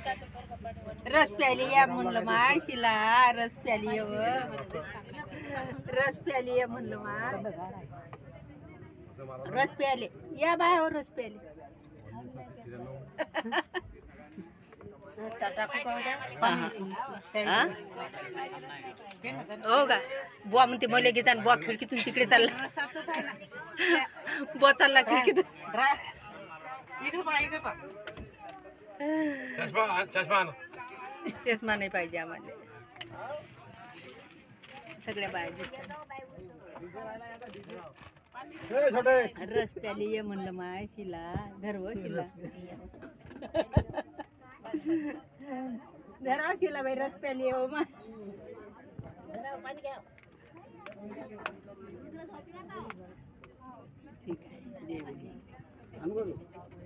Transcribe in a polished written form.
रस प्याली या म्हणलं माशिला रस प्याली ये रस प्याली ये म्हणलं मा रस प्याले या बायावर रस प्याले हो का बुवा म्हणते मला घेता बुवा खिडकीतून तिकडे चालला बुवा चालला खिडकीतून चष्मा नाही पाहिजे आम्हाला सगळ्या बाया दिसतात रस प्याली ये म्हणलं माय शिला धरव शिला धराव शिला बाई रस प्याली हो मा ठीक आहे